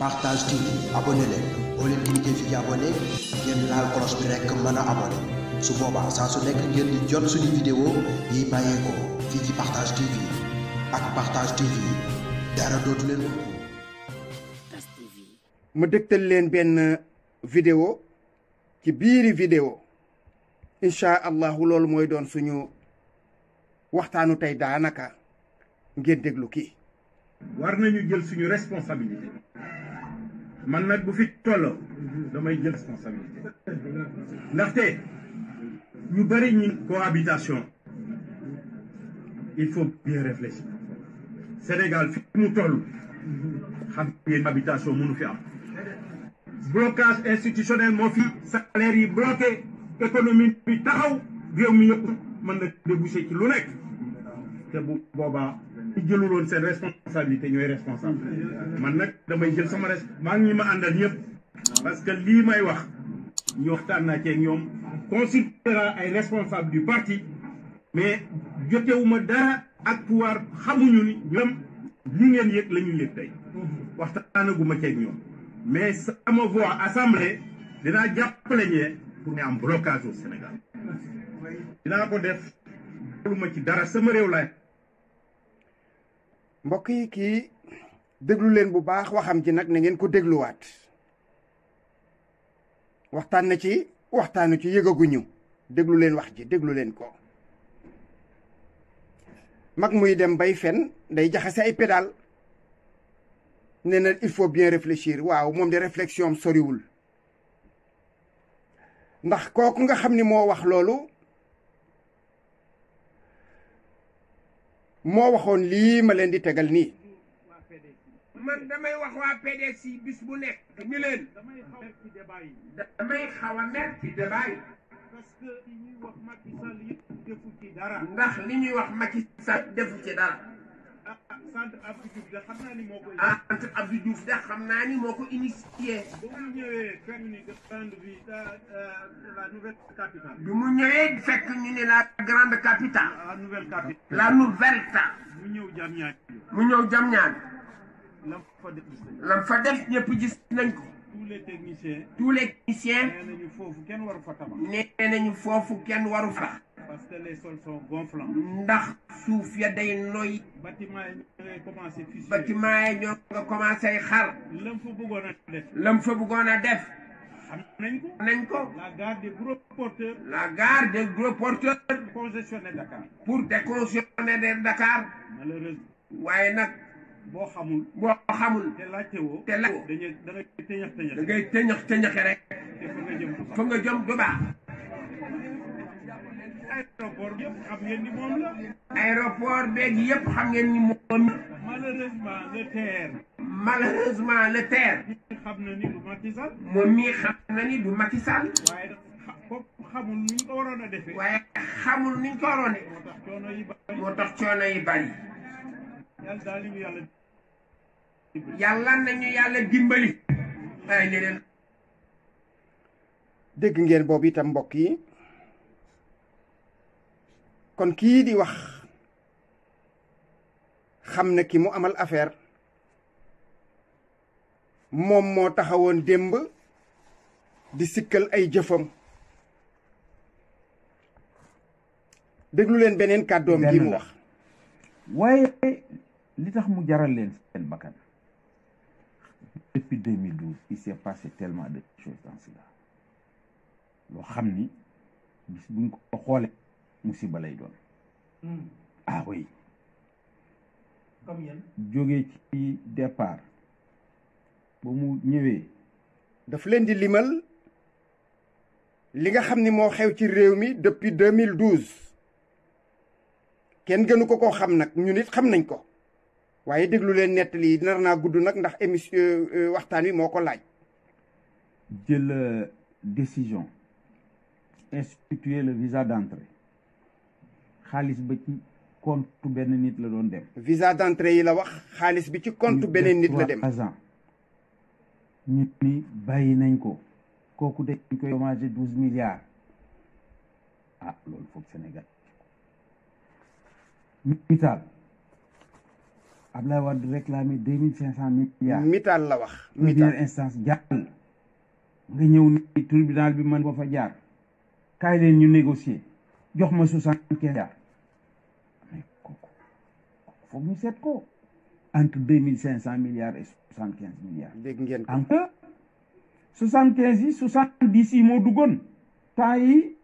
Partage TV abonné leen boo leen cliquer fii abonné ngeen laal cloche bi rek mën a abonné su boobaa saa su nekk ngeen di jot suñu vidéo yi bàyyeekoo fii ci Partage TV ak Partage TV dara dootu leen ko. ma dëgtal leen benn vidéo ci biiri vidéo incha allahu loolu mooy doon suñu waxtaanu tey daanaka ngeen déglu kii. war nañu jël suñu responsabilité man nag bu fi tolloo damay jël responsabilité ndaxte ñu bëri ñi cohabitation il faut bien réfléchir Sénégal fi mu toll xam ngeen cohabitation mënu fi am blocage institutionnel moo fi salaire yi bloqué économie bi taxaw réew mi yëpp mën na déboucher ci lu nekk te bu boobaa ñu jëluloon seen responsabilité ñooy responsable man nag damay jël sama maa ngi ñi ma àndal ñëpp parce que lii may wax ñu waxtaan naa ceeg ñoom considérant ay responsable du parti mais jotewuma dara ak pouvoir xamuñu ni ñoom li ngeen yëg la ñu yëg tey waxtaanaguma ceeg ñoom mais sama voix assemblée dinaa jàppale ñee pour ñu am blocage au Sénégal dinaa ko def ma ci dara sama réew laay. mbokk yi kii déglu leen bu baax waxam ji nag na ngeen ko dégluwaat waxtaan na ci waxtaanu ci yëgaguñu déglu leen wax ji déglu leen ko. mag muy dem bay fen day jaxase ay pédale nee na il faut bien réfléchir waaw moom de réflexion am soriwul ndax kooku nga xam ni moo wax loolu moo waxoon lii ma leen di tegal nii. man damay wax waa PDS yi bis bu nekk ni leen damay xaw a mer ci débat yi parce que li ñuy wax Macky Sall yëpp defu ci dara ndax li ñuy wax Macky Sall defu ci dara centre Abdou Diouf de xam naa ni moo ko centre Abdou Diouf de xam naa ni moo ko initié ba mu ñëwee fekk ni grande ville la nouvelle capitale bi mu ñëwee fekk ñu ne la grande capitale la nouvelle capitale la nouvelle ta mu ñëw jam ñaan lam fa def ñëpp gis nañ ko tous les techniciens nee nañu foofu kenn waru fa tabax nee nañu foofu kenn waru fa parce que les sols sont gonflants ndax suuf ya day noy bâtiment yi ñoo commencé fissuré bâtiment yi ñoo nga commencé xar lam fa bëggoon a def xam nañ ko la gare des gros porteurs congestionner Dakar pour décongestionner Dakar malheureusement waaye nag boo xamul te laajte woo da ngay tëñaxe rek fa nga jëm du baax aéroport yëpp xam ngeen ni moom la aéroport beeg yëpp xam ngeen ni moom malheureusement le terre xam na ni du Macky Sall moom mii xam na ni du Macky Sall waaye xamul ni ñu ko waroon a defee waaye xamul ni ñu ko waroon a moo tax coono yi bari yàlla nañu yàlla dimbali waaye leneen dégg ngeen boobu itam mbokk yi kon kii di wax xam na ki mu amal affaire moom moo taxawoon démb di sikkal ay jëfam déglu leen beneen kàddoom gi mu wax waaye li tax mu jaral leen seen bakkan depuis 2012 il s'est passé tellement de choses dans cela loo xam ni bis buñ ko xoolee musiba lay doon ah oui comme yéen jógee ci départ ba mu ñëwee daf leen di limal li nga xam ni moo xew ci réew mi depuis 2012 kenn gënu ko xam nag ñun it xam nañ ko waaye déglu leen nettali nar naa gudd nag ndax émission waxtaan wi moo ko laaj. jël décision instituer le visa d'entrée xaalis ba ci compte benn nit la doon dem. visa d'entrée yi la wax xaalis bi ci compte beneen nit la dem. ñu ni bàyyi nañ ko kooku dañ koy dommagé 12 milliards ah loolu foog Sénégal misaal Abdoulaye Wade réclamé 2500 milliards. Mittal la wax. première instance jàll. nga ñëw ni tribunal bi man ba fa jaar. kaay leen ñu négocier jox ma 75 milliards. mais kooku foog ñu seet ko. entre 2500 milliards et 75 milliards. dégg ngeen ko. entre 75 yi 70 yi moo duggoon. temps yi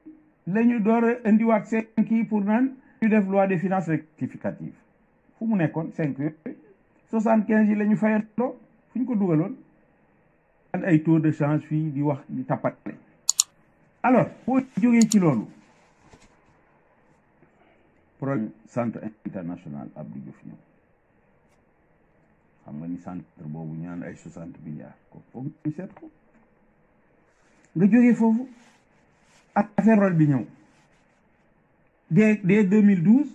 la ñu door a indiwaat 5 yi pour naan ñu def loi des finances rectificative. fu mu nekkoon 5 yooyu 75 yi la ñu fayandoo fu ñu ko dugaloon. ay taux de change fii di wax di tappale. alors boo jógee ci loolu. problème centre international Abdou Diouf ñëw. xam nga ni centre boobu ñu naan ay 60 milliards ko foog ñu seet ko. nga jógee foofu ak affaire bi ñëw. dès 2012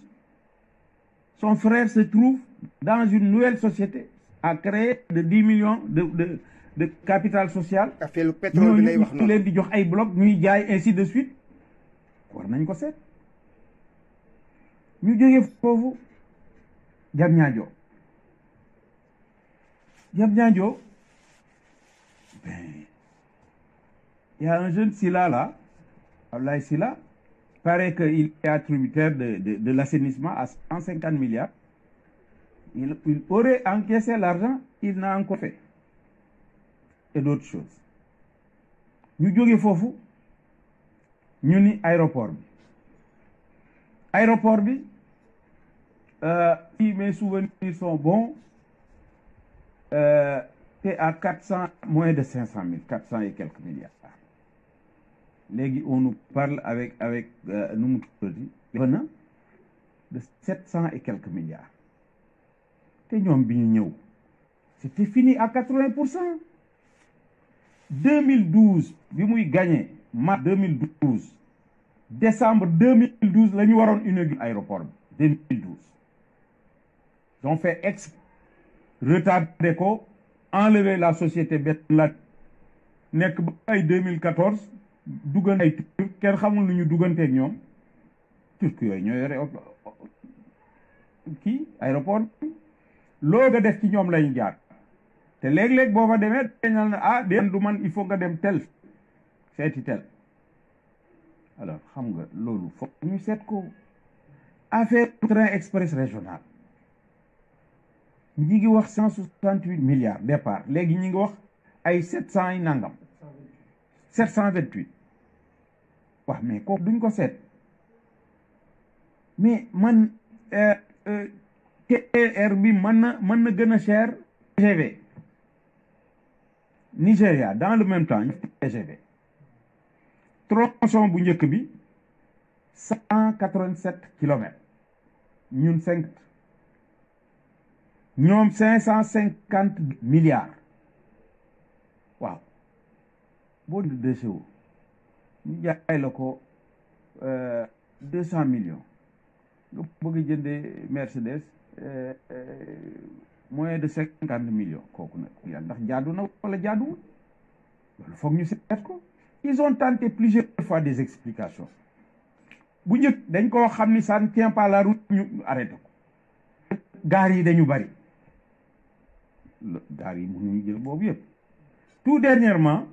son frère se trouve dans une nouvelle société à créer de 10 millions de capital social. affaire lu pétrole bi lay wax ñu leen di jox ay bloc ñuy jaay ainsi de suite war nañ ko seet. ñu jógee foofu Diamniadio ben il y a un jeune Sylla là Abdoulaye Sylla paraît qu'il est attributaire de l'assainissement à 150 milliards. Il aurait encaissé l'argent, il n'a encore fait. Et d'autres choses. Ñu jógee foofu ñu ni aéroport bi si mes souvenirs sont bons c'est à 400 moins de 500 000 400 et quelques milliards. Léegi on nous parle avec nu mu tuddati venant de 700 et quelques milliards. te ñoom bi ñu ñëw c'était fini à 80%. 2012 bi muy gagné mars 2012 décembre 2012 la ñu waroon inaugurer aéroport bi 2012 ils ont fait retardé ko enlever la société bett la nekk ba ay 2014 duggan ay turc kenn xamul lu ñu dugganteeg ñoom turc yooyu ñoo yore kii aéroport loo nga def ci ñoom lañu jaar te léeg-léeg boo fa demee dañal na ah du man il faut nga dem tel seeti tel alors xam nga loolu foog ñu seet ko affaire train express régional ñi ngi wax 168 milliards départ léegi ñi ngi wax ay 700 yi nangam 728 wax mais kooku duñ ko seet mais man TER bi mën na gën a cher TGV Nigéria dans le même temps TGV tronçon bu njëkk bi 187 kilomètres ñun 5 ñoom 550 milliards waaw boo di DCO ñu jaay la ko 200 millions nga bëgg jëndee Mercedes moins de 50 millions kooku nag yàlla ndax jaadu na wala jaaduwul loolu foog ñu seet ko. Ils ont tenté plusieurs fois des explications bu njëkk dañ koo xam ni ça ne tient pas la route ñu arrêté ko gaar yi dañu bari gaar yi mënuñu jël boobu yëpp tout dernièrement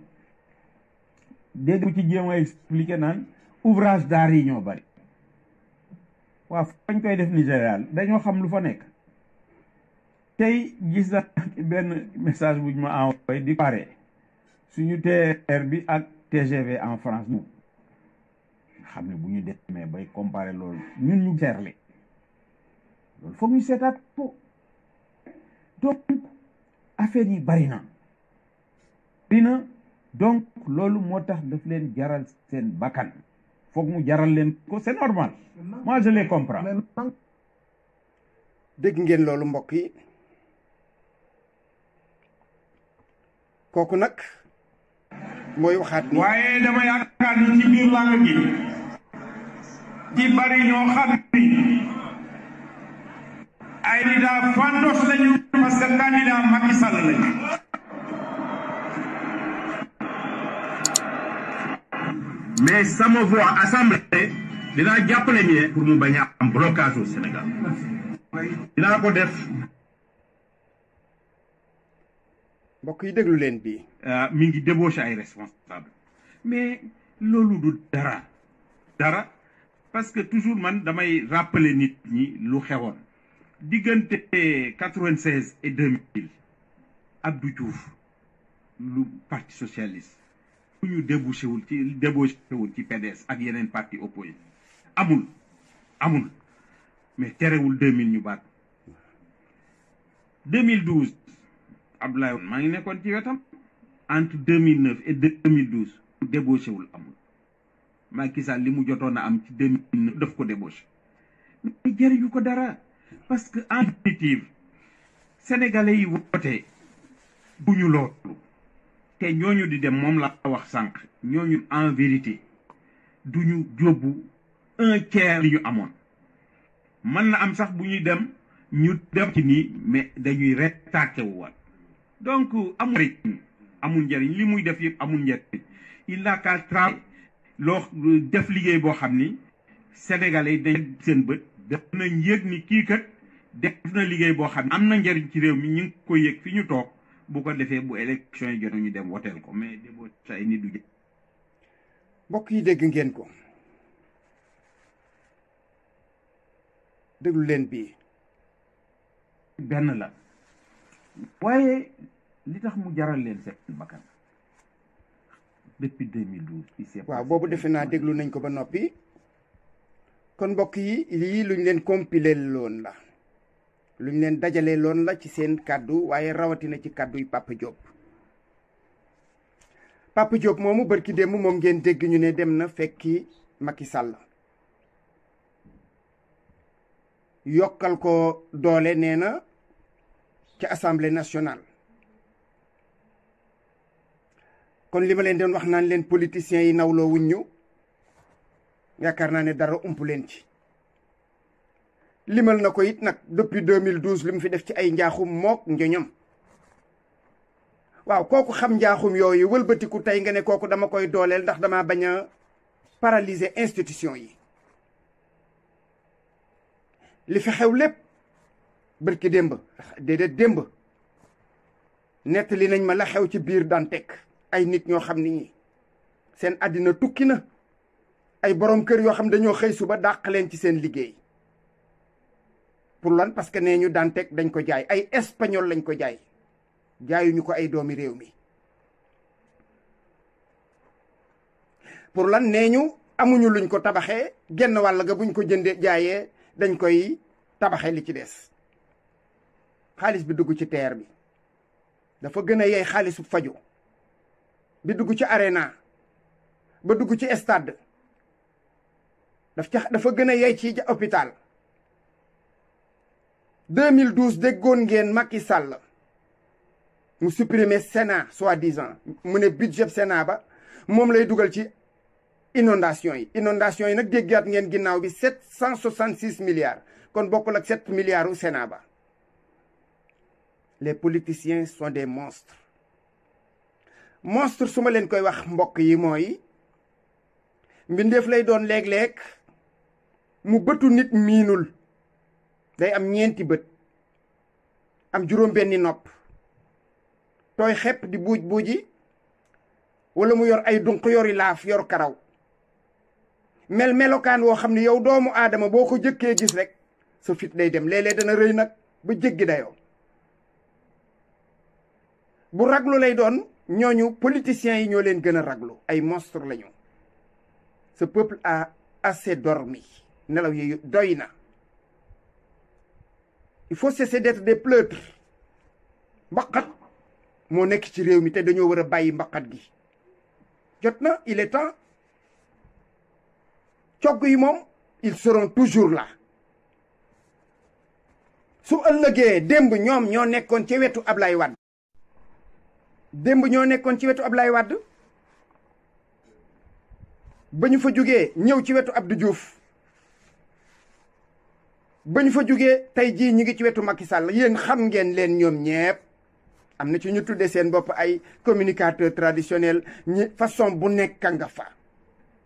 dégg ci jéem a expliqué naan ouvrage d'art yi ñoo bari waaw fañ koy def Nigéria dañoo xam lu fa nekk tey gis na benn message bu ñu ma envoyé di pare suñu TER bi ak TGV en France ñu xam ne bu ñu demee bay comparer loolu ñun ñu seerle loolu foog ñu seetaat ko donc affaire yi bari na donc loolu moo tax daf leen jaral seen bakkan foog mu jaral leen ko c'est normal moi je les comprends. dégg ngeen loolu mbokk yi kooku nag mooy waxaat ni waaye dama yaakaar ni ci biir làng gi ci bari ñoo xam ni ay candidat fandos lañu parce que candidat Macky Sall lañu mais sama voix assemblée dinaa jàppale ñee pour mu bañ a am blocage au Sénégal dinaa ko def mbokk yi déglu leen bii. mi ngi débauché ay responsable mais loolu du dara parce que toujours man damay rappeler nit ñi lu xewoon diggante 96 et 2000 Abdou Diouf lu parti socialiste bu ñu débauché wul ci PDS ak yeneen parti opposé amul mais terewul 2000 ñu baat 2012 Abdoulaye maa ngi nekkoon ci wetam entre 2009 et 2012 débauché wul amul Macky Sall li mu jotoon a am ci 2009 daf ko débauché mais jëriñu ko dara parce que en définitive sénégalais yi voté bu ñu loolu te ñooñu di dem moom la wax sànq ñooñu en vérité du ñu jóbbu 1/3 li ñu amoon mën na am sax bu ñuy dem ñu dem ci nii mais dañuy rétracté wu waat donc amul njëriñ li muy def yëpp amul njëriñ il n'a qu'à travailler loo def liggéey boo xam ni sénégalais yi dañ seen bët def nañ yëg ni kii kat def na liggéey boo xam ne am na njëriñ ci réew mi ñu ngi koy yëg fi ñu toog bu ko defee bu élection yi jot ñu dem woteel ko mais déboo say nit du mbokk yi dégg ngeen ko déglu leen bii benn la waaye li tax mu jaral leen seen bakkan depuis 2012 waaw boobu defe naa déglu nañ ko ba noppi kon mbokk yi lii luñ leen compilé loon la luñ leen dajale loon la ci seen kàddu waaye rawatina ci kàddu yi Papa Diop moomu barki démb moom ngeen dégg ñu ne dem na fekki Macky Sall yokkal ko doole nee na ci assemblée nationale kon li ma leen doon wax naan leen politiciens yi nawloo wuñ ñu yaakaar naa ne dara ump leen ci limal na ko it nag depuis 2012 li mu fi def ci ay njaaxum mook njoñam waaw kooku xam njaaxum yooyu wëlbatiku tey nga ne kooku dama koy dooleel ndax dama bañ a paralyser institution yi li fi xew lépp bërki démb déedéet démb nettali nañ ma la xew ci biir Dantec ay nit ñoo xam ni seen àddina tukki na ay borom kër yoo xam dañoo xëy suba dàq leen ci seen liggéey pour lan parce que nee ñu Dantec dañ ko jaay ay espagnol lañ ko jaay jaayuñu ko ay doomi réew mi pour lan nee ñu amuñu luñ ko tabaxee genn wàll ga buñ ko jëndee jaayee dañ koy tabaxee li ci des xaalis bi dugg ci TER bi dafa gën a yey xaalisu faju bi dugg ci arena ba dugg ci stade dafa gën a yey ci hôpital 2012 déggoon ngeen Macky Sall mu supprimer Sénat soi-disant mu ne budget Sénat ba moom lay dugal ci inondation yi nag déggaat ngeen ginnaaw bi 766 milliards kon bokkul ak 7 milliards u Sénat ba les politiciens sont des monstres su ma leen koy wax mbokk yi mooy mbindeef lay doon léeg-léeg mu bëtu nit miinul day am 4 bët am juróom-benni nopp tooy xepp di buuji wala mu yor ay dunq yori laaf yor karaw melokaan woo xam ne yow doomu aadama boo ko jëkkee gis rek sa fit day dem léeg-léeg dana rëy nag ba jéggi dayoo bu raglu lay doon ñooñu politiciens yi ñoo leen gën a raglu ay monstre lañu ce peuple a assez dormi nelaw yi doy na il faut cesser d'être des pleutres mbaqat moo nekk ci réew mi te dañoo war a bàyyi mbaqat gi jot na il est temps cogg yi moom ils seront toujours là su ëllëgee démb ñoom ñoo nekkoon ci wetu Ablaye Wade ba ñu fa jógee ñëw ci wetu Abdou Diouf ba ñu fa jógee tey jii ñi ngi ci wetu Macky Sall yéen xam ngeen leen ñoom ñepp am na ci ñu tuddee seen bopp ay communicateur traditionnel ñi façon bu nekk nga fa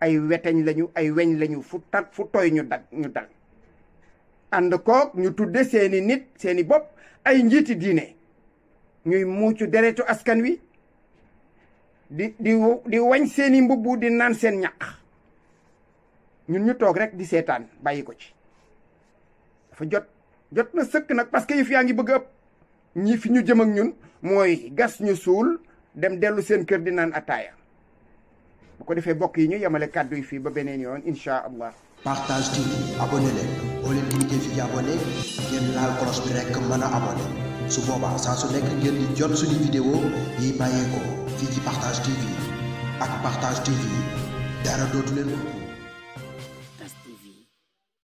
ay weteñ lañu ay weñ lañu fu tooy ñu dal ànd koog ñu tudde seeni nit seeni bopp ay njiiti diine ñuy muucu deretu askan wi di wañ seeni mbubb di naan seen ñaq ñun ñu toog rek di seetaan bàyyi ko ci dafa jot na sëkk nag parce que yëf yaa ngi bëgg ëpp ñi fi ñu jëm ak ñun mooy gas ñu suul dem dellu seen kër di naan ataaya bu ko defee bokk yi ñu yemale kàddu yi fii ba beneen yoon incha allah. Partage TV abonné leen boo leen cliquer fi abonné ngeen laal cloche bi rek mën a abonné su boobaa saa su nekk ngeen di jot suñu vidéo yi bàyyeekoo fii ci Partage TV ak Partage TV dara dootu leen